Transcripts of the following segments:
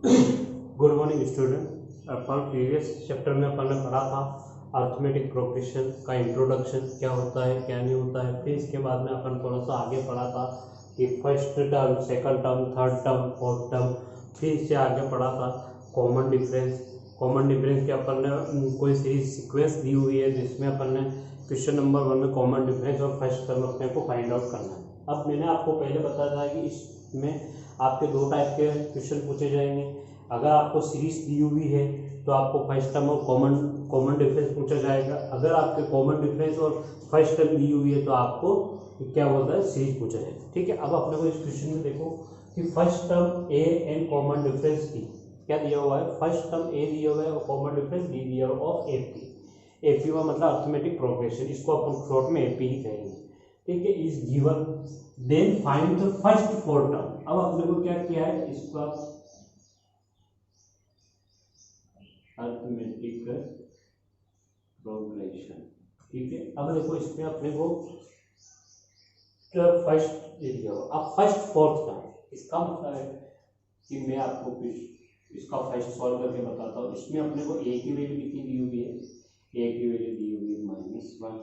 Good morning student. अपन previous chapter में अपन ने पढ़ा था अर्थमेटिक प्रोग्रेशन का इंट्रोडक्शन, क्या होता है क्या नहीं होता है। फिर इसके बाद में अपन थोड़ा सा आगे पढ़ा था कि first term, second term, third term, fourth term. फिर इससे आगे पढ़ा था कॉमन डिफरेंस। कॉमन डिफरेंस के अपन ने कोई सीरीज सीक्वेंस दी हुई है जिसमें अपन ने क्वेश्चन नंबर 1 में कॉमन डिफरेंस और फर्स्ट टर्म अपने को फाइंड आउट करना है। अब मैंने आपको पहले बताया था कि इसमें आपके दो टाइप के क्वेश्चन पूछे जाएंगे। अगर आपको सीरीज दी हुई है तो आपको फर्स्ट टर्म और कॉमन डिफरेंस पूछा जाएगा। अगर आपके कॉमन डिफरेंस और फर्स्ट टर्म दी हुई है तो आपको क्या बोलता है, सीरीज पूछा जाएगा। ठीक है, अब अपने को इस क्वेश्चन में देखो कि first term A and common difference D क्या दिया हुआ है। फर्स्ट टर्म ए दिया हुआ है और कॉमन डिफरेंस डी दिया हुआ ऑफ एपी। एपी का मतलब अर्थमेटिक प्रोग्रेशन, इसको अपन शॉर्ट में एपी ही कहेंगे। ठीक है, is given then find the first four term. अब अपने को क्या किया है, इसका अर्थमेटिक प्रोग्रेशन। ठीक है, अब देखो इसमें अपने को फर्स्ट दे दिया हुआ। अब फर्स्ट फोर्थ टर्म, इसका मतलब है कि मैं आपको कुछ इसका फर्स्ट सॉल्व करके बताता हूँ। इसमें अपने को ए की वैल्यू कितनी दी हुई है, ए की वैल्यू दी हुई है -1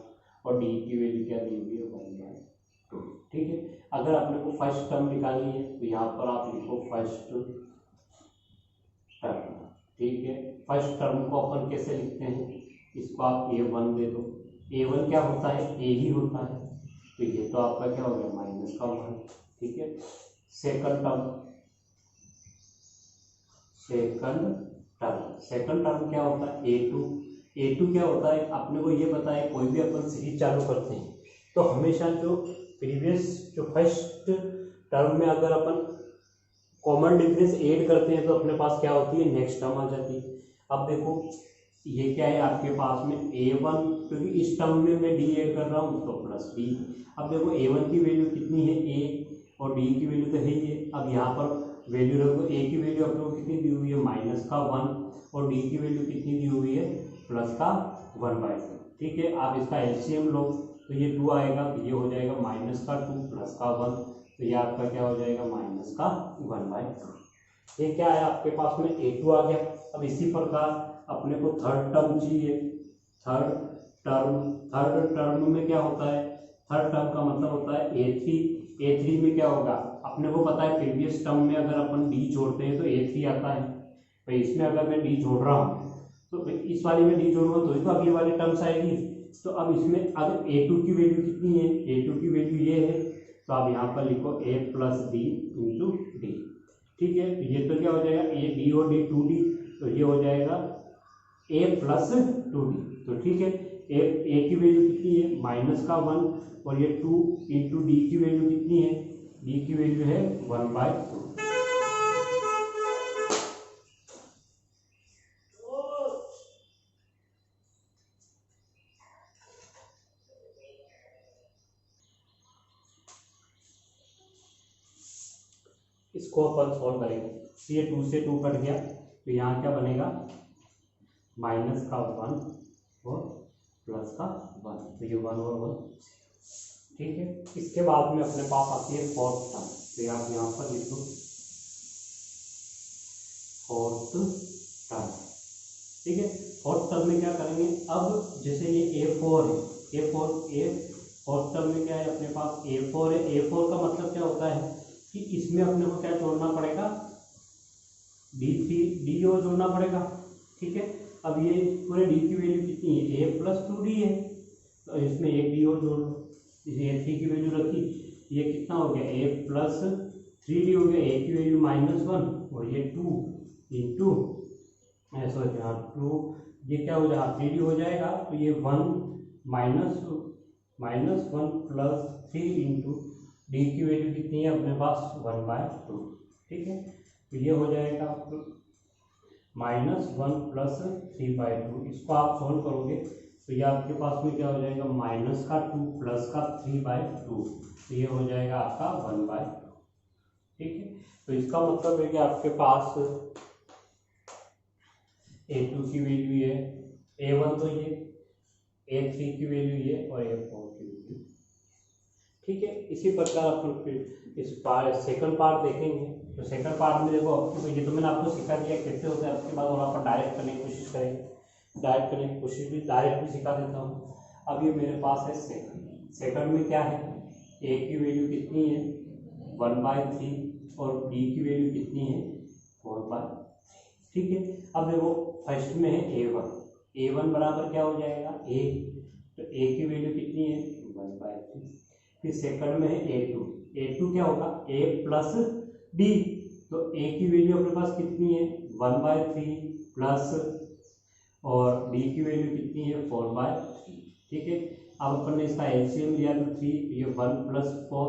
और डी की वैल्यू क्या दी हुई है 1/2। ठीक है, अगर अपने को फर्स्ट टर्म निकालनी है तो यहाँ पर आप लिखो फर्स्ट टर्म। ठीक है, फर्स्ट टर्म को अपन कैसे लिखते हैं, इसको आप a1 दे दो। a1 क्या होता है, a ही होता है, तो ये तो आपका क्या हो गया -1। ठीक है, सेकंड टर्म क्या होता है, a2 क्या होता है। अपने को ये पता है कोई भी अपन सीरीज चालू करते हैं तो हमेशा जो फर्स्ट टर्म में अगर अपन कॉमन डिफरेंस ऐड करते हैं तो अपने पास क्या होती है, नेक्स्ट टर्म आ जाती है। अब देखो ये क्या है आपके पास में a1, क्योंकि इस टर्म में मैं d ऐड कर रहा हूँ तो प्लस d। अब देखो a1 की वैल्यू कितनी है a और d की वैल्यू तो है ही है। अब यहाँ पर वैल्यू रखो, a की वैल्यू अपने को कितनी दी हुई है -1 और d की वैल्यू कितनी दी हुई है +1/2। ठीक है, आप इसका एलसीएम लो तो ये 2 आएगा, तो ये हो जाएगा -2 +1, तो ये आपका क्या हो जाएगा -1/2। ये क्या है आपके पास में a2 आ गया। अब इसी प्रकार अपने को थर्ड टर्म चाहिए। थर्ड टर्म में क्या होता है, थर्ड टर्म का मतलब होता है a3 में क्या होगा, अपने को पता है प्रीवियस टर्म में अगर अपन d जोड़ते हैं तो a3 आता है। भाई इसमें अगर मैं d जोड़ रहा हूँ तो इस वाले में d जोड़ूंगा तो अगली वाली टर्म्स आएगी। तो अब इसमें अगर a2 की वैल्यू कितनी है, a2 की वैल्यू ये है, तो आप यहाँ पर लिखो a + d × d। ठीक है, ये तो क्या हो जाएगा a d और d 2d, तो ये हो जाएगा a + 2d। तो ठीक है, a की वैल्यू कितनी है -1 और ये 2 × d की वैल्यू कितनी है, d की वैल्यू है 1/2। इसको अपन सॉल्व करेंगे तो ये 2 से 2 कट गया, तो यहाँ क्या बनेगा -1 और +1, तो ये 1 और 1। ठीक है, इसके बाद में अपने पास आती है फोर्थ टर्म, तो आप यहाँ पर लिख दो फोर्थ टर्म। ठीक है, फोर्थ टर्म में क्या करेंगे, अब जैसे ये a4 है, फोर्थ टर्म में क्या है अपने पास a4 है। a4 का मतलब क्या होता है कि इसमें अपने को क्या जोड़ना पड़ेगा, d और जोड़ना पड़ेगा। ठीक है, अब ये पूरे d की वैल्यू कितनी है, a + 2d है, तो इसमें एक d और जोड़ लो। इसे a3 की वैल्यू रखी, ये कितना हो गया a + 3d हो गया। a की वैल्यू -1 और ये 2 × सॉरी हाँ 2, ये क्या हो जाएगा 3d हो जाएगा, तो ये 1 +1 + 3 × d की वैल्यू कितनी है अपने पास 1/2। ठीक है, तो ये हो जाएगा -1 + 3/2। इसको आप सॉल्व करोगे तो ये आपके पास में क्या हो जाएगा -2 + 3/2, तो ये हो जाएगा आपका 1/2। ठीक है, तो इसका मतलब है कि आपके पास a2 की वैल्यू ये, a1 तो ये, a3 की वैल्यू ये और a4 की वैल्यू। ठीक है, इसी प्रकार अपन फिर इस सेकंड पार्ट देखेंगे तो सेकंड पार्ट में देखो, ये तो मैंने आपको सिखा दिया कैसे होता है। उसके बाद और अपन डायरेक्ट करने की कोशिश करेंगे, डायरेक्ट करने की कोशिश भी, डायरेक्ट भी सिखा देता हूँ। अब ये मेरे पास है सेकंड। सेकंड में क्या है, ए की वैल्यू कितनी है 1/3 और बी की वैल्यू कितनी है 4/3। ठीक है। अब देखो फर्स्ट में है a1, a1 बराबर क्या हो जाएगा a, तो a की वैल्यू कितनी है 1/3। फिर सेकंड में है a2, a2 क्या होगा a प्लस b, तो a की वैल्यू अपने पास कितनी है 1/3 प्लस, और b की वैल्यू कितनी है 4/3। ठीक है। अब अपन ने इसका एलसीएम लिया तो 3, ये 1 + 4,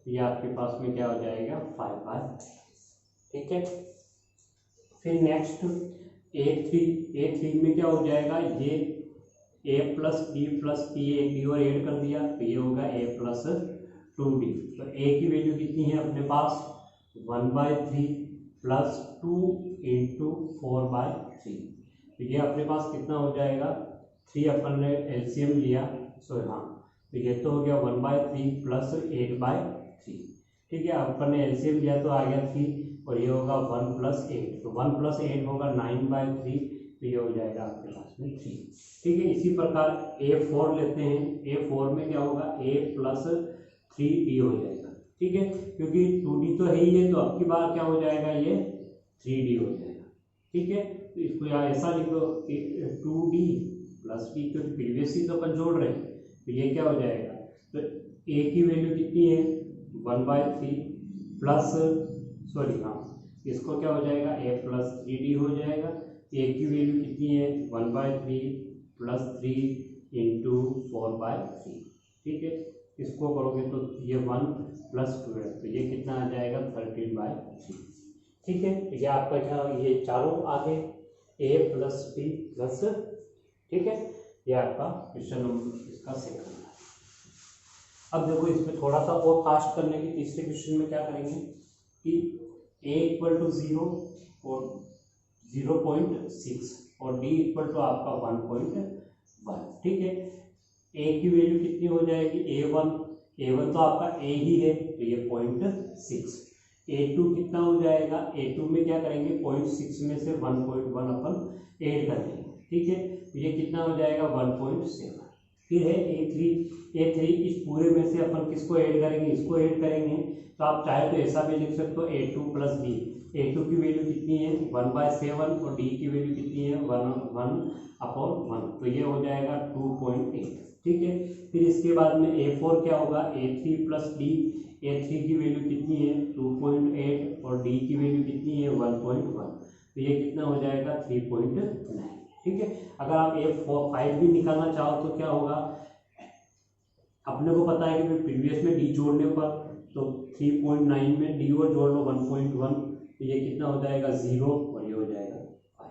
ये आपके पास में क्या हो जाएगा 5/3। ठीक है। फिर नेक्स्ट a3 में क्या हो जाएगा, ये a + b + p, एक डी और ऐड कर दिया तो ये होगा a + 2d। तो a की वैल्यू कितनी है अपने पास 1/3 + 2 × 4/3, तो ये अपने पास कितना हो जाएगा 3, अपन ने एलसीएम लिया, सो हाँ, तो ये तो हो गया 1/3 + 8/3। ठीक है। अपन ने एलसीएम लिया तो आ गया 3, और ये होगा 1 + 8, तो 1 + 8 होगा 9/3, तो ये हो जाएगा आपके पास में 3। ठीक है। इसी प्रकार a4 लेते हैं, a4 में क्या होगा a + 3d हो जाएगा। ठीक है, क्योंकि 2d तो है ही है, तो अब की बार क्या हो जाएगा ये 3d हो जाएगा। ठीक है। तो इसको यहाँ ऐसा लिखो 2d + d, तो प्रीवियस ही तो अपन जोड़ रहे हैं, तो ये क्या हो जाएगा, तो a की वैल्यू कितनी है 1/3 प्लस, सॉरी हाँ, इसको क्या हो जाएगा a + 3d हो जाएगा। a की वैल्यू कितनी है 1/3 + 3 × 4/3। ठीक है। इसको करोगे तो ये 1 + 2 है, तो ये कितना आ जाएगा 13/3। ठीक है। ये आपका क्या, ये चारों आगे a + b +, ठीक है, ये आपका क्वेश्चन नंबर इसका सेकंड है। अब देखो इसमें थोड़ा सा और फास्ट करने की, तीसरे क्वेश्चन में क्या करेंगे कि a = 0 और 0.6 और d = आपका 1.1। ठीक है। a की वैल्यू कितनी हो जाएगी a1 तो आपका a ही है, तो ये 0.6। a2 कितना हो जाएगा, a2 में क्या करेंगे 0.6 में से 1.1 अपन ऐड कर देंगे। ठीक है। तो ये कितना हो जाएगा 1.7। फिर है a3 इस पूरे में से अपन किसको ऐड करेंगे, इसको ऐड करेंगे। तो आप चाहे तो ऐसा भी लिख सकते हो a2 + b, a2 की वैल्यू कितनी है 1/7 और d की वैल्यू कितनी है 1/1, तो ये हो जाएगा 2.8। ठीक है। फिर इसके बाद में a4 क्या होगा a3 + d, a3 की वैल्यू कितनी है 2.8 और d की वैल्यू कितनी है 1.1, तो ये कितना हो जाएगा 3.9। ठीक है। अगर आप a5 भी निकालना चाहो तो क्या होगा, अपने को पता है कि प्रीवियस में d जोड़ने पर, तो 3.9 में d और जोड़ लो 1.1, तो ये कितना हो जाएगा 0 और ये हो जाएगा 5।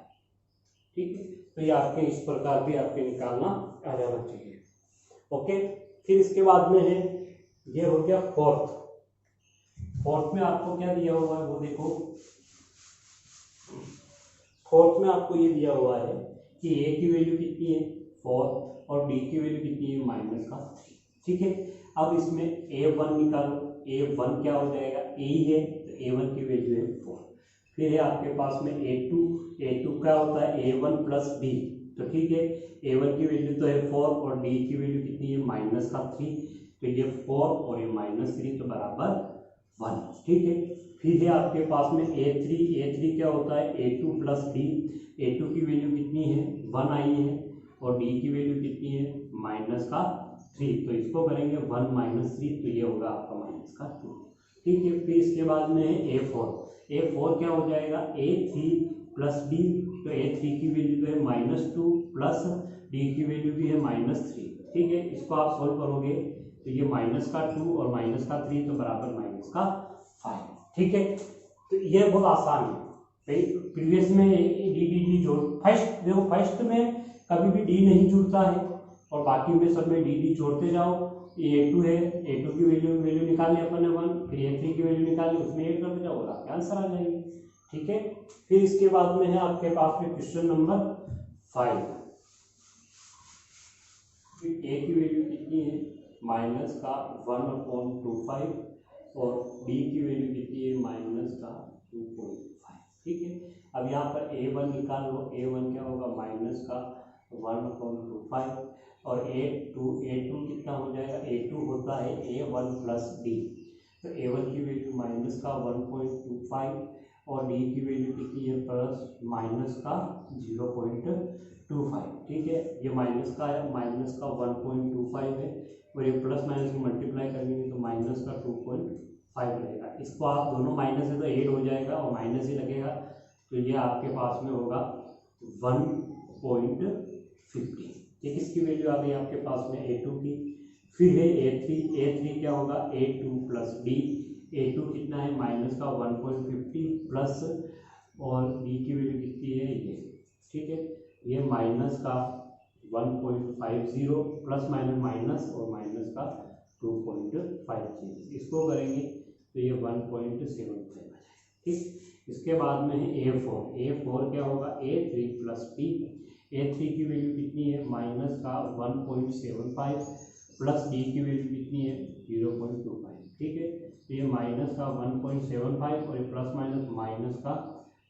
ठीक है। तो ये आपके इस प्रकार भी आपके निकालना आ जाना चाहिए। ओके। फिर इसके बाद में है, ये हो गया फोर्थ में आपको क्या दिया हुआ है वो देखो। फोर्थ में आपको ये दिया हुआ है कि a की वैल्यू कितनी है 4 और d की वैल्यू कितनी है -3। ठीक है। अब इसमें a1 निकालो, a1 क्या हो जाएगा a ही है, तो a1 की वैल्यू है 4। फिर है आपके पास में a2 क्या होता है a1 + b, तो ठीक है, a1 की वैल्यू तो है 4 और d की वैल्यू कितनी है -3, तो ये 4 और ये -3 तो बराबर 1। ठीक है। फिर है आपके पास में a3 क्या होता है a2 + d, a2 की वैल्यू कितनी है 1 आई है और d की वैल्यू कितनी है -3, तो इसको करेंगे 1 - 3, तो ये होगा आपका -2। ठीक है। फिर इसके बाद में है a4 क्या हो जाएगा a3 + d, तो a3 की वैल्यू तो है -2 प्लस d की वैल्यू भी है -3। ठीक है। इसको आप सोल्व करोगे तो ये -2 और -3 तो बराबर -5। ठीक है। तो ये बहुत आसान है। प्रीवियस में डी जोड़, फर्स्ट देखो फर्स्ट में कभी भी डी नहीं जुड़ता है और बाकी में सब में डी जोड़ते जाओ। ये a2 है, a2 की वैल्यू निकाली अपन ने 1, फिर a3 की वैल्यू निकाली, उसमें ऐड करते जाओ और आपके आंसर आ जाएंगे। ठीक है। फिर इसके बाद में है आपके पास में क्वेश्चन नंबर 5। a की वैल्यू कितनी है -1/25 और d की वैल्यू कितनी है -2। 2.5। ठीक है, अब यहाँ पर A1 निकाल लो। A1 क्या होगा, माइनस का 1/25 और A2 कितना हो जाएगा, A2 होता है A1 प्लस डी। तो A1 की वैल्यू माइनस का 1.25 और डी की वैल्यू कितनी है, प्लस माइनस का 0.25। ठीक है, ये माइनस का है, माइनस का 1.25 है और ये प्लस माइनस को मल्टीप्लाई करेंगे तो माइनस का 2.5 रहेगा। इसको आप दोनों माइनस है तो ऐड हो जाएगा और माइनस ही लगेगा, तो ये आपके पास में होगा 1.50। ठीक, इसकी वैल्यू आ गई आपके पास में A2 की। फिर है A3 क्या होगा, A2 प्लस डी। A2 कितना है, माइनस का 1.50 प्लस और डी की वैल्यू कितनी है ये। ठीक है, ये माइनस का 1.50 प्लस माइनस माइनस और माइनस का 2.50, इसको करेंगे तो ये 1.75 आ जाएगा। ठीक, इसके बाद में है A4 क्या होगा, A3 प्लस डी। A3 की वैल्यू कितनी है, माइनस का 1.75 प्लस डी की वैल्यू कितनी है 0.25। ठीक है, तो ये माइनस का 1.75 और ये प्लस माइनस माइनस का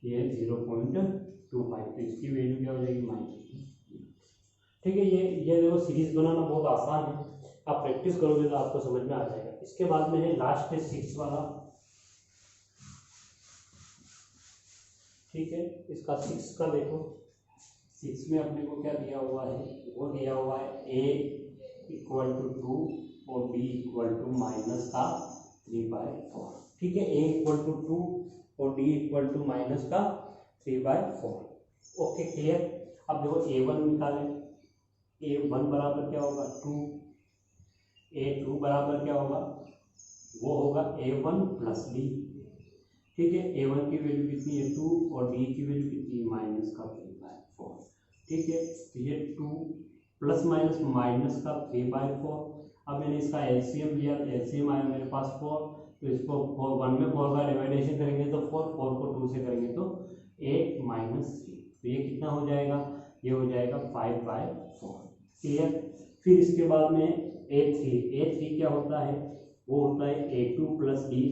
ये 0.25, तो इसकी वैल्यू क्या हो जाएगी, माइनस। ठीक है, ये देखो सीरीज बनाना बहुत आसान है, आप प्रैक्टिस करोगे तो आपको समझ में आ जाएगा। इसके बाद में है लास्ट है 6 वाला। ठीक है, इसका 6 का देखो, 6 में अपने को क्या दिया हुआ है, वो दिया हुआ है a = 2 और b = माइनस का 3/4। ठीक है, a = 2 और d = माइनस का 3/4। Okay, clear. अब देखो A1 निकालें। A1 बराबर क्या होगा, 2। A2 बराबर क्या होगा, वो होगा A1 प्लस डी। ठीक है, A1 की वैल्यू कितनी है 2 और D की वैल्यू कितनी है, माइनस का 3/4। ठीक है, तो ये 2 प्लस माइनस माइनस का 3/4। अब मैंने इसका एलसीएम लिया, एलसीएम आया मेरे पास 4, तो इसको 1 में 4 का डिवाइडेशन करेंगे तो 4 को 2 से करेंगे तो 8 - 3, तो ये कितना हो जाएगा, ये हो जाएगा 5/4। क्लियर। फिर इसके बाद में A3 क्या होता है, वो होता है A2 प्लस डी।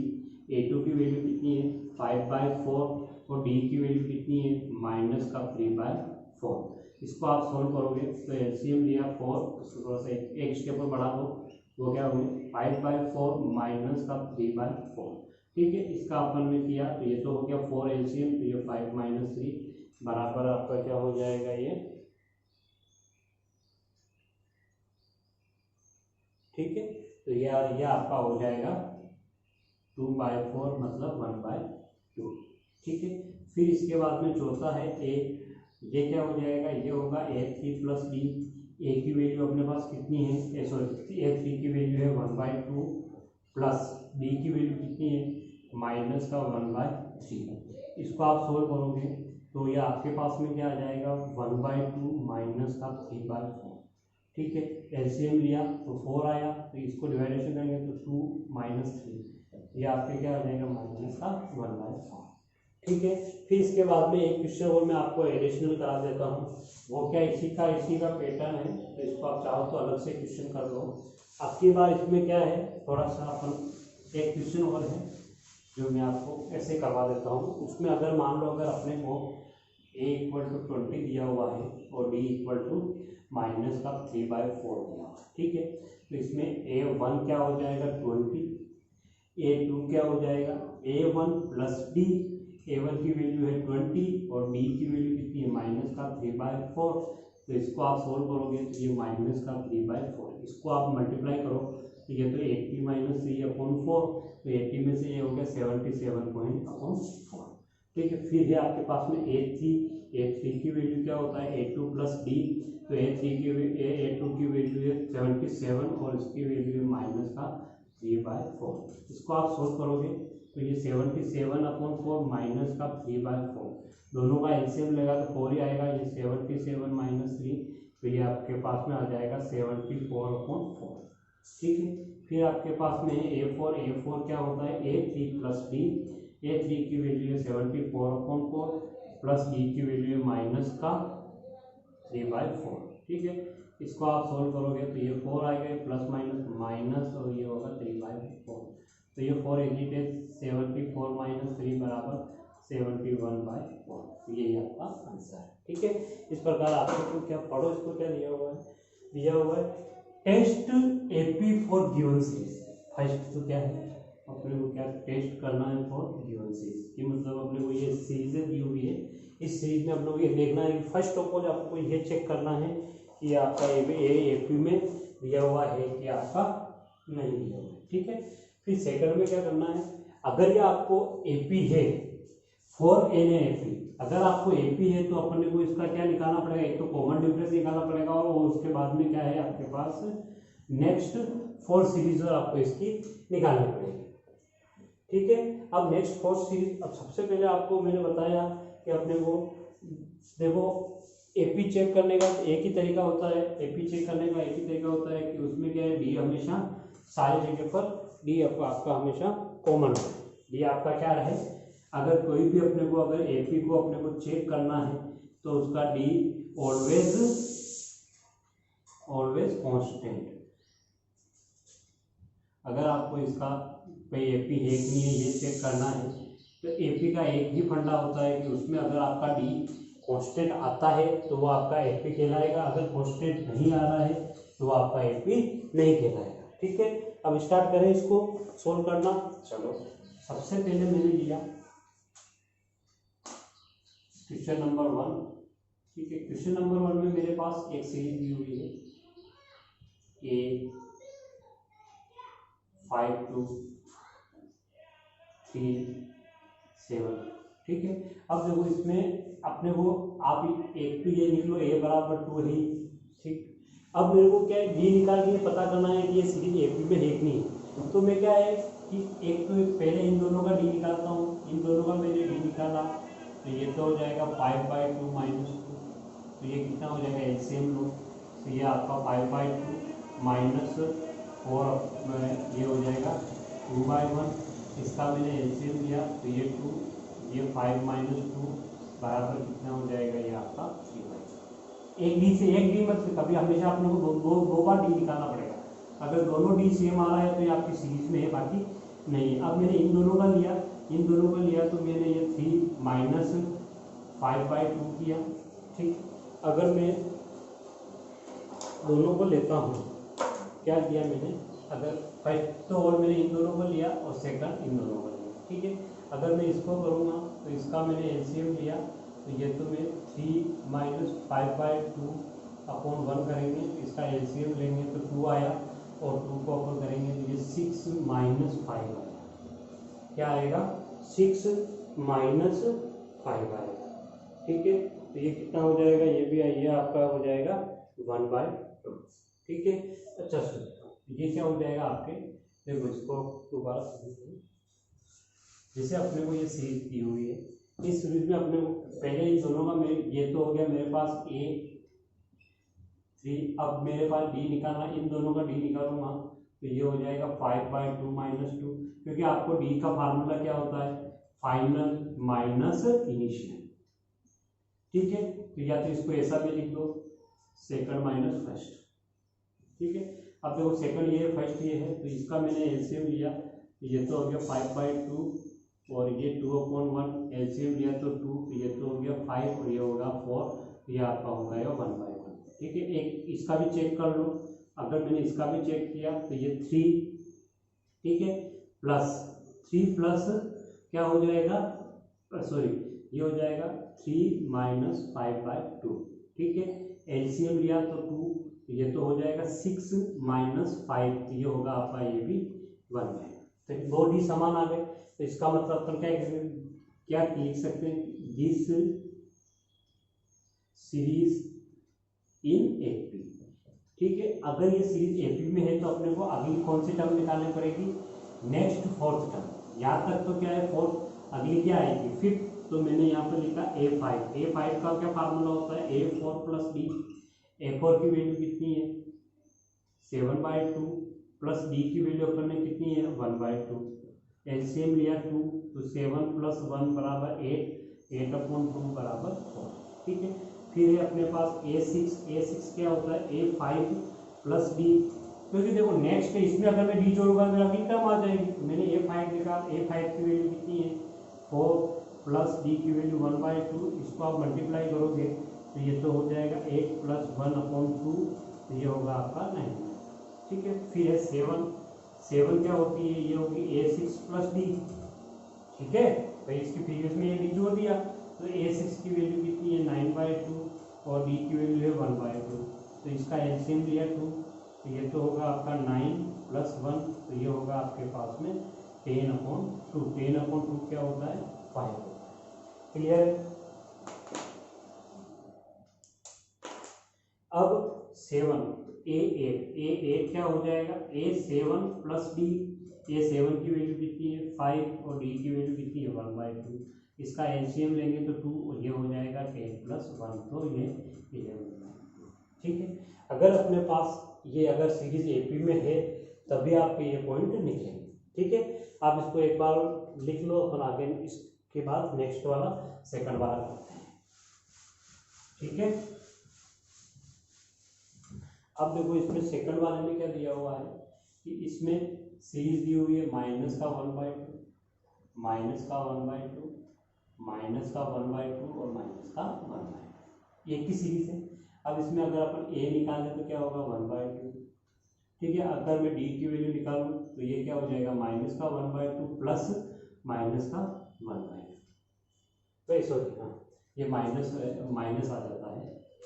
A2 की वैल्यू कितनी है 5/4 और D की वैल्यू कितनी है माइनस का 3/4। इसको आप सॉल्व करोगे तो एलसीएम लिया 4, उसको थोड़ा सा एक स्टेप पर बढ़ा दो, वो क्या होंगे 5/4 माइनस का 3/4। ठीक है, इसका अपन ने किया तो ये तो हो गया 4 एलसीएम, तो ये 5 - 3 बराबर आपका क्या हो जाएगा ये। ठीक है, तो ये आपका हो जाएगा 2/4 मतलब 1/2। ठीक है, फिर इसके बाद में चौथा है ए। ये क्या हो जाएगा, ये होगा A3 प्लस डी। ए की वैल्यू अपने पास कितनी है, सॉरी A3 की वैल्यू है 1/2 प्लस डी की वैल्यू कितनी है माइनस का 1/3। इसको आप सोल्व करोगे तो ये आपके पास में क्या आ जाएगा 1/2 माइनस का 3/4। ठीक है, एलसीएम लिया तो 4 आया, तो इसको डिवाइडेशन करेंगे तो 2 - 3, ये आपके क्या आ जाएगा माइनस का 1/4। ठीक है, फिर इसके बाद में एक क्वेश्चन और मैं आपको एडिशनल करा देता हूँ, वो क्या इसी का पैटर्न है, तो इसको आप चाहो तो अलग से क्वेश्चन कर लो। अब की बार इसमें क्या है, थोड़ा सा अपन एक क्वेश्चन और है जो मैं आपको ऐसे करवा देता हूँ। उसमें अगर मान लो अगर अपने को A = 20 दिया हुआ है और D = माइनस का 3/4 दिया हुआ है। ठीक है, तो इसमें A1 क्या हो जाएगा 20, A2 क्या हो जाएगा A1 प्लस D। A1 की वैल्यू है 20 और D की वैल्यू कितनी है माइनस का 3/4, तो इसको आप सोल्व करोगे तो ये माइनस का 3/4, इसको आप मल्टीप्लाई करो तो ये तो 80 - 3/4, तो 80 में से ये हो गया 77/4। ठीक है, फिर है आपके पास में A3 की वैल्यू क्या होता है A2 प्लस डी। तो A2 की वैल्यू है 77 और इसकी वैल्यू है माइनस का 3/4। इसको आप सोल्व करोगे तो ये 77/4 माइनस का 3/4, दोनों का एलसीएम लेगा तो 4 ही आएगा, ये 77 - 3, तो ये आपके पास में आ जाएगा 74/4। ठीक है, फिर आपके पास में A4 क्या होता है A3 प्लस डी। A3 की वैल्यू है 74/4 प्लस डी की वैल्यू है माइनस का 3/4। ठीक है, इसको आप सोल्व करोगे तो ये 4 आएगा, प्लस माइनस माइनस और ये होगा 3/4, तो ये 4 एजिट है 74 - 3 बराबर 71/4, यही आपका आंसर है। ठीक है, इस प्रकार आपको क्या पढ़ो, इसको क्या दिया हुआ है, दिया हुआ है test AP for given series. First तो क्या है, अपने को क्या टेस्ट करना है फॉर गिवन सीरीज, कि मतलब अपने को ये सीरीज दी हुई है, इस सीरीज में अपने को ये देखना है कि फर्स्ट ऑफ ऑल आपको ये चेक करना है कि आपका एपी में दिया हुआ है कि आपका नहीं दिया हुआ है। ठीक है, फिर सेकंड में क्या करना है, अगर ये आपको एपी है फॉर एन एपी, अगर आपको एपी है तो अपने को इसका क्या निकालना पड़ेगा, एक तो कॉमन डिफरेंस निकालना पड़ेगा और उसके बाद में क्या है आपके पास नेक्स्ट फोर सीरीज और आपको इसकी निकालनी पड़ेगी। ठीक है, अब नेक्स्ट फोर सीरीज, अब सबसे पहले आपको मैंने बताया कि अपने को देखो एपी चेक करने का एक ही तरीका होता है, एपी चेक करने का एक ही तरीका होता है कि उसमें क्या है, डी हमेशा सारी जगह पर डी आपका हमेशा कॉमन है। डी आपका क्या रहे, अगर कोई भी अपने को अगर एपी को अपने को चेक करना है तो उसका डी ऑलवेज कांस्टेंट। अगर आपको इसका कोई एपी है कि नहीं है ये चेक करना है तो एपी का एक ही फंडा होता है कि उसमें अगर आपका डी कांस्टेंट आता है तो वो आपका एपी कहलाएगा, अगर कांस्टेंट नहीं आ रहा है तो वो आपका एपी नहीं कहलाएगा। ठीक है, अब स्टार्ट करें इसको सोल्व करना। चलो, सबसे पहले मैंने लिया क्वेश्चन नंबर 1। ठीक है, क्वेश्चन नंबर 1 में मेरे पास एक सीरीज दी हुई है A 5 2 3 7। ठीक है, अब देखो इसमें अपने को आप एक तो ये निकलो A बराबर 2 है। ठीक, अब मेरे को क्या है, डी निकाल के पता करना है कि ये सीरीज एपी में है कि नहीं। तो मैं क्या है कि एक तो पहले इन दोनों का डी निकालता हूँ, इन दोनों का मैंने डी निकाला तो ये तो हो जाएगा 5/2 -2, तो ये कितना हो जाएगा एलसीएम लो, तो ये आपका 5/2 -4 ये हो जाएगा 2/1। इसका मैंने एलसीएम लिया तो ये 2, ये 5 -2 बराबर कितना हो जाएगा, ये आपका 3/2। एक डी से एक डी मत, कभी हमेशा अपने को दो बार डी निकालना पड़ेगा। अगर दोनों डी सेम आ रहा है तो ये आपकी सीरीज में है, बाकी नहीं। अब मैंने इन दोनों का लिया, इन दोनों का लिया तो मैंने ये 3 -5/2 किया। ठीक, अगर मैं दोनों को लेता हूँ, क्या किया मैंने, अगर फर्स्ट तो और मैंने इन दोनों को लिया और सेकंड इन दोनों को लिया। ठीक है, अगर मैं इसको करूँगा तो इसका मैंने एलसीएम लिया तो ये तो मैं 3 -5/2 अपॉन 1 करेंगे, इसका एलसीएम लेंगे तो 2 आया और 2 को अपन करेंगे तो ये 6 - 5 आएगा। क्या आएगा, 6 - 5 आएगा। ठीक है, तो ये कितना हो जाएगा, ये भी ये आपका हो जाएगा 1/2। ठीक है, अच्छा सुनो, ये क्या हो जाएगा आपके, देखो इसको दोबारा समझो। जैसे अपने को ये सीरीज दी हुई है, इस सीरीज में अपने को पहले इन दोनों का मेरे ये तो हो गया मेरे पास A 3, अब मेरे पास डी निकालना, इन दोनों का डी निकालूंगा तो ये हो जाएगा 5/2 -2, क्योंकि आपको डी का फार्मूला क्या होता है, फाइनल माइनस इनिशियल। ठीक है, तो या तो इसको ऐसा भी लिख दो, सेकंड माइनस फर्स्ट। ठीक है, अब देखो सेकंड ये है, फर्स्ट ये है, तो इसका मैंने एलसीएम लिया तो ये तो हो गया 5/2 और ये 2/1, एलसीएम लिया तो 2, ये तो हो गया 5 और ये होगा 4, ये आपका हो गया 1/1। ठीक है, एक इसका भी चेक कर लो, अगर मैंने इसका भी चेक किया तो ये 3, ठीक है, प्लस 3 प्लस क्या हो जाएगा, सॉरी ये हो जाएगा 3 - 5/2। ठीक है, एलसीएम लिया तो 2, ये तो हो जाएगा 6 - 5, तो ये होगा आपका ये भी 1/2। तो दो डी समान आ गए, तो इसका मतलब अपन क्या लिख सकते हैं, दिस सीरीज इन एपी। ठीक है, अगर ये सीरीज एपी में है तो अपने को अगली कौन सी टर्म निकालनी पड़ेगी, नेक्स्ट फोर्थ टर्म। यहाँ तक तो क्या है फोर्थ, अगली क्या आएगी फिफ्थ, तो मैंने यहाँ पर लिखा A5 का क्या फार्मूला होता है, A4 + D। A4 की वैल्यू कितनी है 7/2 प्लस D की वैल्यू अपन ने कितनी है 1/2। एलसीएम लिया 2 तो 7 + 1 = 8, 8/2 = 4। ठीक है, फिर है अपने पास A6 क्या होता है A5 + D, क्योंकि देखो नेक्स्ट है इसमें अगर मैं डी जोड़ूंगा मेरा अगली टर्म आ जाएगी। मैंने A5 लिखा, A5 की वैल्यू कितनी है 4, प्लस डी की वैल्यू 1/2, इसको आप मल्टीप्लाई करोगे तो ये तो हो जाएगा 8 + 1/2, तो ये होगा आपका 9। ठीक है, फिर है 7, 7 क्या होती है, ये होगी A6 + D। ठीक है भाई, इसकी प्रीवियस में ये डी जोड़ दिया, तो A6 की वैल्यू कितनी है 9/2 और डी की वैल्यू है 1/2, तो इसका एलसीएम लिया 2, तो ये तो होगा आपका 9 + 1, तो ये होगा आपके पास में 10/2। 10/2 क्या होता है 5 होता है। क्लियर है। अब 7 A8 क्या हो जाएगा A7 + D। A7 की वैल्यू कितनी है 5 और D की वैल्यू कितनी है 1/2, इसका एलसीएम लेंगे तो 2 और ये हो जाएगा 10 + 1, तो ये 11। ठीक है, अगर अपने पास ये अगर सीरीज एपी में है तभी आपके ये पॉइंट निकलेंगे। ठीक है, आप इसको एक बार लिख लो, अपन आगे इसके बाद नेक्स्ट वाला सेकंड वाला करते हैं। ठीक है, अब देखो इसमें सेकंड वाले में क्या दिया हुआ है कि इसमें सीरीज दी हुई है -1/2, -1/2, -1/2 और -1/2, एक ही सीरीज है। अब इसमें अगर अपन ए निकालें तो क्या होगा 1/2। ठीक है, अगर मैं डी की वैल्यू निकालूं तो ये क्या हो जाएगा -1/2 प्लस -1/2, तो सॉरी हाँ, ये माइनस आ जाता है।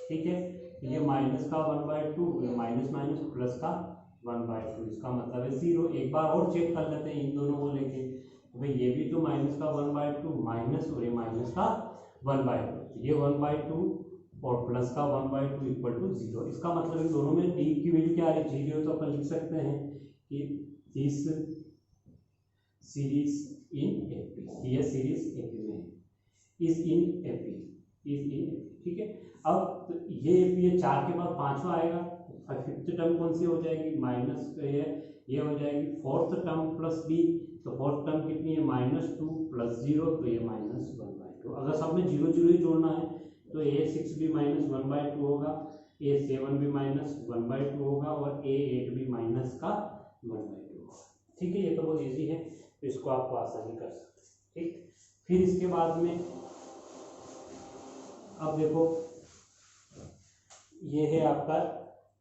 ठीक है, ये -1/2, ये माइनस प्लस का 1/2, इसका मतलब है 0। एक बार और चेक कर लेते हैं इन दोनों को लेके, तो भाई ये भी तो -1/2 माइनस और ये -1/2, ये 1/2 और प्लस का 1/2 = 0। इसका मतलब इन दोनों में डी की वैल्यू क्या आ रही है 0, तो अपन लिख सकते हैं कि दिस सीरीज इन एपी, ये सीरीज एपी में इज इन एपी। ठीक है, अब तो ये एपी है, 4 के बाद 5वां आएगा, फिफ्थ टर्म कौन सी हो जाएगी माइनस, ये हो जाएगी फोर्थ टर्म प्लस डी, तो फोर्थ टर्म कितनी है -2 + 0, तो ये -1/2। अगर सब में 0 0 ही जोड़ना है तो A6 भी -1/2 होगा, A7 भी -1/2 होगा और A8 भी -1/2 होगा। ठीक है, ये तो बहुत इजी है, तो इसको आपको आसानी कर सकते हैं। ठीक, फिर इसके बाद में अब देखो ये है आपका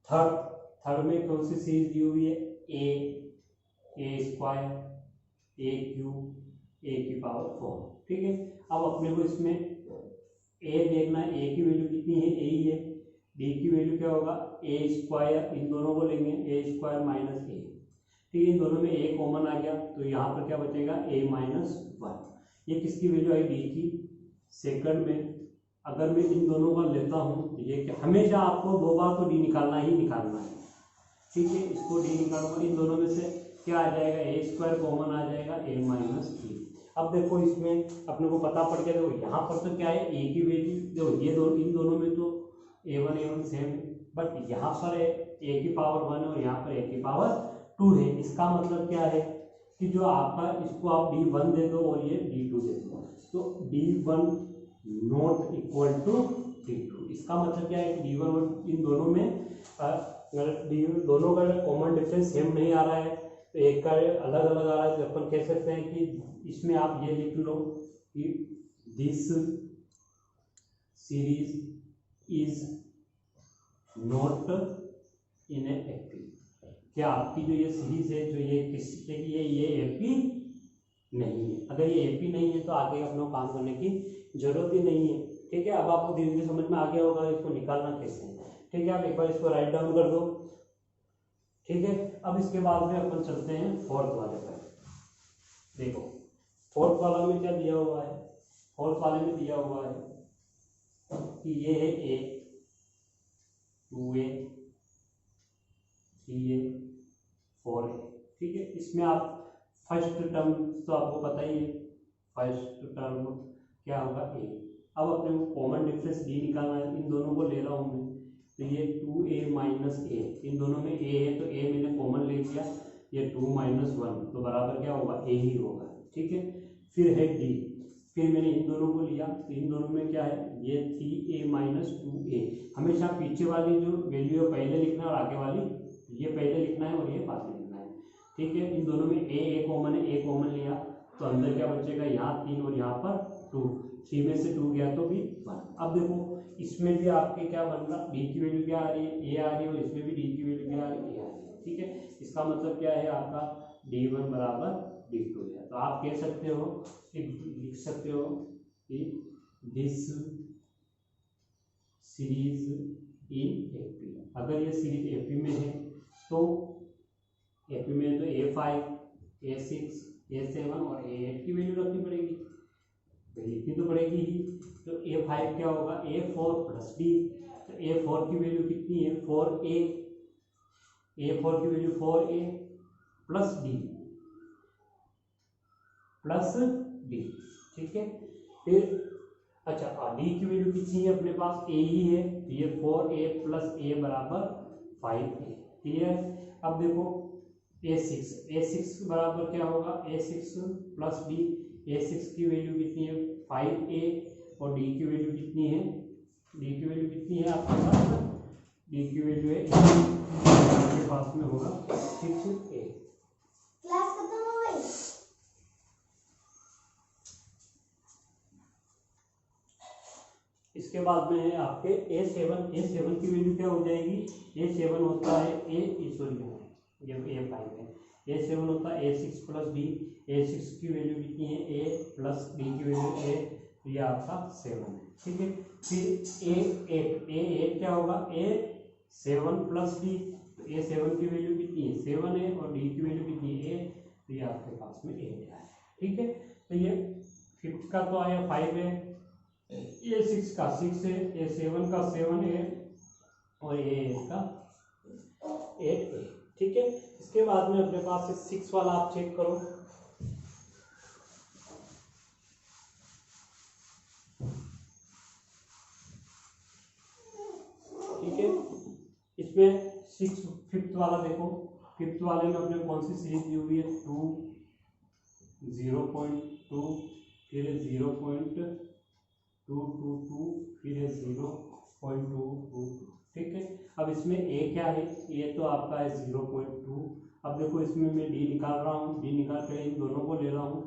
थर्ड में कौन सी सीरीज दी हुई है A² AQ A⁴। ठीक है, अब अपने को इसमें ए देखना है, ए की वैल्यू कितनी है ए ही है, डी की वैल्यू क्या होगा A², इन दोनों को लेंगे A² - A। ठीक है, इन दोनों में ए कॉमन आ गया, तो यहाँ पर क्या बचेगा A-1। ये किसकी वैल्यू आई डी की। सेकंड में अगर मैं इन दोनों का लेता हूँ तो ये क्या, हमेशा आपको 2 बार तो डी निकालना ही निकालना है। ठीक है, इसको डी निकालूंगा, इन दोनों में से क्या आ जाएगा A² कॉमन आ जाएगा A-3। अब देखो इसमें अपने को पता पड़ गया, देखो यहाँ पर तो क्या है ए की वैल्यू, देखो ये दो इन दोनों में तो A1 सेम है, बट यहाँ पर है A⁴ 1 और यहाँ पर A⁴ 2 है। इसका मतलब क्या है कि जो आपका इसको आप D1 दे दो और ये D2 दे दो, तो D1 ≠ D2। इसका मतलब क्या है कि D1 और इन दोनों में दोनों का कॉमन डिफरेंस सेम नहीं आ रहा है, तो एक का अलग अलग आ रहा है, तो अपन कह सकते हैं कि इसमें आप ये लिख लो कि this series is not in AP. क्या आपकी जो ये सीरीज है, जो ये किसके लिए, ये एपी नहीं है। अगर ये एपी नहीं है तो आगे अपने काम करने की जरूरत ही नहीं है। ठीक है, अब आपको धीरे धीरे समझ में आ गया होगा इसको निकालना कैसे है। ठीक है, आप एक बार इसको राइट डाउन कर दो। ठीक है, अब इसके बाद में अपन चलते हैं फोर्थ वाले पर। देखो फोर्थ वाला में क्या दिया हुआ है, फोर्थ वाले में दिया हुआ है कि ये है A, 2A, 3A, 4A। ठीक है, इसमें आप फर्स्ट टर्म तो आपको पता ही है, फर्स्ट टर्म क्या होगा A। अब अपने को कॉमन डिफरेंस D निकालना है, इन दोनों को ले रहा हूँ मैं, तो ये 2A - A, इन दोनों में A है तो A मैंने कॉमन ले लिया, ये 2 - 1 तो बराबर क्या होगा A ही होगा। ठीक है, फिर है D, फिर मैंने इन दोनों को लिया, तो इन दोनों में क्या है ये 3A - 2A। हमेशा पीछे वाली जो वैल्यू है पहले लिखना है और आगे वाली ये पहले लिखना है और ये बाद में लिखना है। ठीक है, इन दोनों में A कॉमन है, A कॉमन लिया तो अंदर क्या बचेगा यहाँ 3 और यहाँ पर 2, 3 में से 2 गया तो भी 1। अब देखो इसमें भी आपके क्या बन रहा, डी की वैल्यू क्या आ रही है, ए आ रही है, और इसमें भी डी की वैल्यू क्या आ रही है, ए आ रही है। ठीक है, इसका मतलब क्या है आपका D1 बराबर D2 है। तो आप कह सकते हो, लिख सकते हो कि दिस सीरीज इन एपी। अगर ये सीरीज एपी में है तो एपी में है तो A5, A6, A7 और A8 की वैल्यू रखनी पड़ेगी, तो लिखनी तो पड़ेगी ही। तो A5 क्या होगा, A4 प्लस D। तो A4 की वैल्यू कितनी है, 4A। A4 की value 4A plus D plus D। ठीक है, फिर अच्छा डी की वैल्यू कितनी है अपने पास, ए ही है, तो ये 4A प्लस ए बराबर 5A। क्लियर। अब देखो A6 बराबर क्या होगा, A6 प्लस डी। A6 की वैल्यू कितनी है 5A, और डी की वैल्यू कितनी है, डी की वैल्यू कितनी है आपके पास, डी की वैल्यू है आपके पास में होगा 6A। क्लास खत्म हो गई। इसके बाद में है आपके A7 की वैल्यू क्या हो जाएगी, A7 होता है सॉरी ये A5 है, A7 होता है A6 प्लस डी। A6 की वैल्यू कितनी है, A प्लस डी की वैल्यू A, तो ये आपका 7 है। ठीक है, फिर A8 क्या होगा, A7 प्लस डी। तो A7 की वैल्यू कितनी है, 7 है, और डी की वैल्यू कितनी है, A, तो ये आपके पास में 8 है। ठीक है, तो ये 5th का तो आया 5 है, A6 का 6 है, A7 का 7 है, और A8 का 8 है। ठीक है, इसके बाद में अपने पास 6 वाला आप चेक करो। ठीक है, इसमें 5th वाला देखो, 5th वाले में अपने कौन सी सीरीज दी हुई है, 2, 0.2, फिर 0.222, फिर 0.222। ठीक है, अब इसमें ए क्या है, ए तो आपका है 0.2। अब देखो इसमें मैं डी निकाल रहा हूँ, डी निकाल कर इन दोनों को ले रहा हूँ,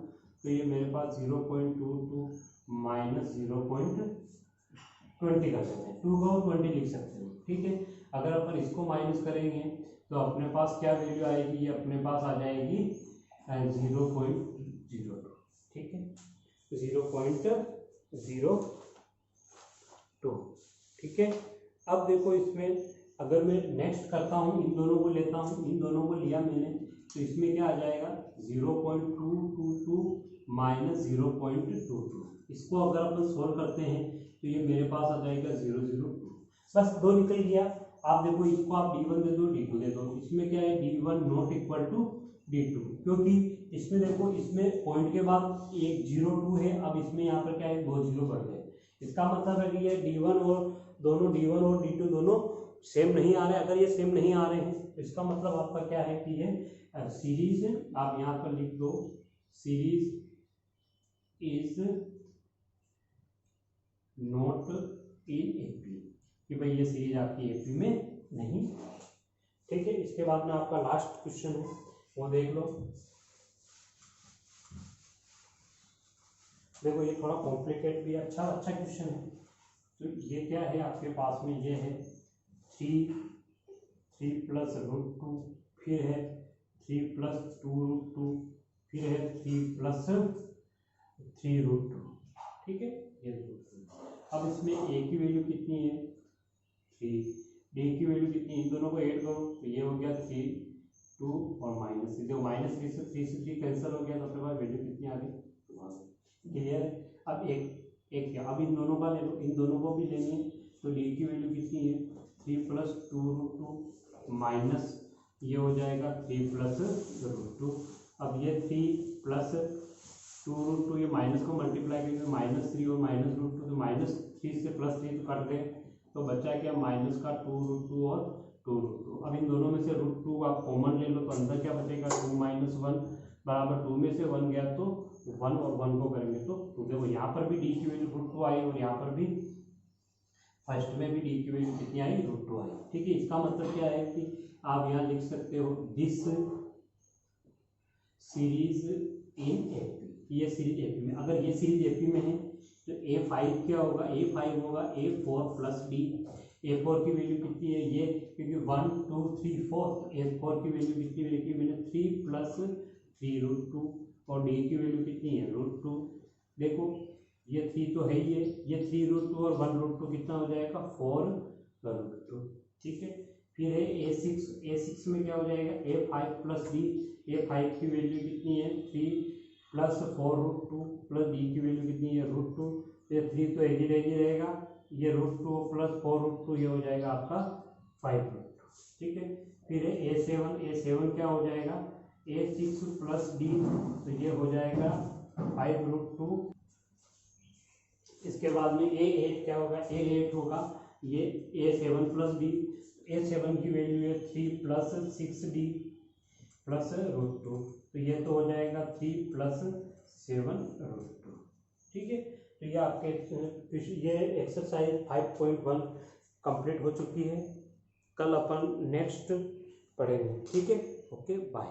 तो ये मेरे पास 0.22 माइनस 0.20 कर सकते हैं, 2 को 20 लिख सकते हो। ठीक है, अगर अपन इसको माइनस करेंगे तो अपने पास क्या वैल्यू आएगी, ये अपने पास आ जाएगी 0.02। ठीक है, 0.02। ठीक है, अब देखो इसमें अगर मैं नेक्स्ट करता हूँ, इन दोनों को लेता हूँ, इन दोनों को लिया मैंने, तो इसमें क्या आ जाएगा 0.222 माइनस 0.22। इसको अगर अपन सोल्व करते हैं तो ये मेरे पास आ जाएगा 0.02। बस 2 निकल गया। आप देखो इसको आप D1 दे दो, D2 दे दो। इसमें क्या है, D1 not equal to D2, क्योंकि इसमें देखो इसमें पॉइंट के बाद एक 0.2 है, अब इसमें यहाँ पर क्या है 2 0 बढ़ गए। इसका मतलब है कि ये D1 और D2 दोनों सेम नहीं आ रहे। अगर ये सेम नहीं आ रहे हैं तो इसका मतलब आपका क्या है कि ये सीरीज, आप यहाँ पर लिख दो series is not in AP, कि भाई ये सीरीज आपकी एपी में नहीं। ठीक है, इसके बाद में आपका लास्ट क्वेश्चन है, वो देख लो। देखो ये थोड़ा कॉम्प्लिकेट भी है, अच्छा क्वेश्चन है। तो ये क्या है आपके पास में, ये है 3 प्लस √2, फिर है 3 प्लस 2√2, फिर है 3 प्लस 3√2। ठीक है, ये अब इसमें ए की वैल्यू कितनी है 3, डी की वैल्यू कितनी है, इन दोनों को ऐड करो तो ये हो गया 3, 2 और माइनस, देखो माइनस 3 से 3 कैंसिल हो गया, तो अपने पास वैल्यू कितनी आ गई। क्लियर है। अब एक अब इन दोनों का ले लो, इन दोनों को भी लेंगे, तो डी की वैल्यू कितनी है 3 प्लस 2√2 माइनस ये हो जाएगा 3 प्लस √2। अब ये 3 प्लस 2√2, ये माइनस को मल्टीप्लाई करेंगे -3 और -√2, तो -3 से +3 तो कट गए, तो बचा क्या माइनस का 2√2 और 2√2। अब इन दोनों में से √2 आप कॉमन ले लो, तो अंदर क्या बचेगा 2 - 1 बराबर 2 में से 1 गया तो 1 और 1 को करेंगे तो देखो यहाँ पर भी डी की वैल्यू √2 आई, और यहाँ पर भी फर्स्ट में भी डी की वैल्यू कितनी आई √2 आई। ठीक है, इसका मतलब क्या है कि आप यहाँ लिख सकते हो दिस सीरीज इन एपी, ये सीरीज एपी में, अगर ये सीरीज एपी में है तो A5 क्या होगा, A5 होगा A4 प्लस डी। A4 की वैल्यू कितनी है, ये क्योंकि 1 2 3 4, तो A4 की वैल्यू कितनी लिखी मैंने 3 प्लस 3√2, और डी की वैल्यू कितनी है √2। देखो ये 3 तो है ही है, ये 3√2 और 1√2 कितना हो जाएगा 4√2। ठीक है, फिर है A6 में क्या हो जाएगा A5 प्लस डी। A5 की वैल्यू कितनी है 3 प्लस 4√2 प्लस डी की वैल्यू कितनी है √2। ये 3 तो एक ही रहेगा, ये √2 प्लस 4√2 ये हो जाएगा आपका 5√2। ठीक है, फिर है A7 क्या हो जाएगा A6 प्लस डी, तो ये हो जाएगा 5√2। इसके बाद में A8 क्या होगा, A8 होगा ये A7 प्लस डी। A7 की वैल्यू है 3 प्लस 6D प्लस √2, तो ये तो हो जाएगा 3 प्लस 7√2। ठीक है, तो ये आपके ये एक्सरसाइज 5.1 कंप्लीट हो चुकी है। कल अपन नेक्स्ट पढ़ेंगे। ठीक है, ओके बाय।